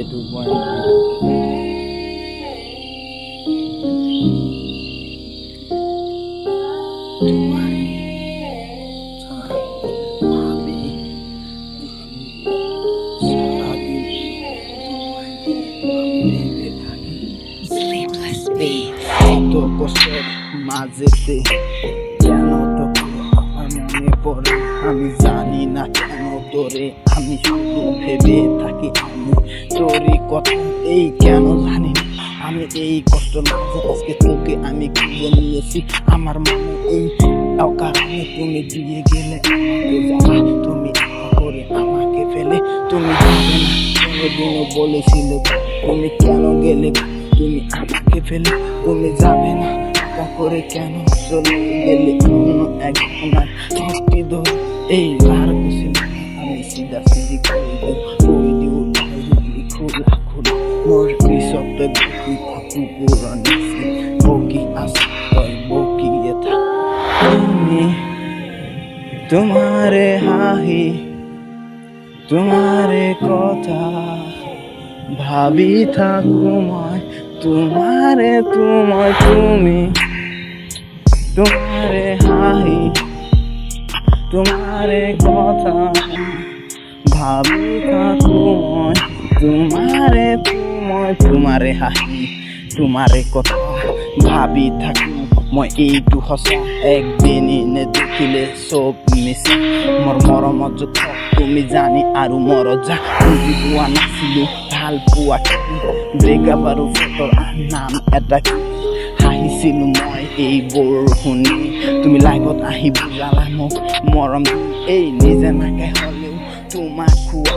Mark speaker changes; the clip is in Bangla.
Speaker 1: ডুবাই তোর কষ্টের মাঝেতে কেন তোকে আমার মনে পড়ে আমি জানি না কেন তোরে আমি শুধু ভেবে থাকি আমি তোরই কথা এই কেন জানি না আমি এই কষ্ট মাঝে আজকে তোকে আমি খুঁজে নিয়েছি আমার মনে এই কারণে তুমি দিয়ে গেলে আমাকে জানা তুমি করে আমাকে ফেলে তুমি যাবে না কোনোদিনও বলেছিলে তুমি কেন গেলে তুমি আমাকে ফেলে তুমি যাবে না করে কেন চলে গেলে অন্য একজনের সত্যি ধরে এই আর কিছু আমি সিধা সিধি করে দিও খোলা খোলা মোর কৃষক পুরানি বকি আসয় বকিয়ে তুমি তোমারে হাহি তোমারে কথা ভাবি থাকুমায় তোমারে তোমায় তুমি তোমারে হাহি তোমারে কথা ভাবি থাকুমায় তোমারে তোমায় তোমারে হাহি তোমারে কথা ভাবি থাকু মই এইটো সঁচা একদিন এনে দেখিলে চব মিছা মোৰ মৰমত তুমি জানি আৰু মৰ যা বুজি পোৱা নাছিলো ভাল পোৱা ব্ৰেকআপ আৰু ফটোৰ নাম এটা হাঁহিছিলো মই এইবোৰ শুনি তুমি লাইভত আহি বুজালা মোক মৰম এই নিজে নাকে হ'লেও তোমাক খোৱা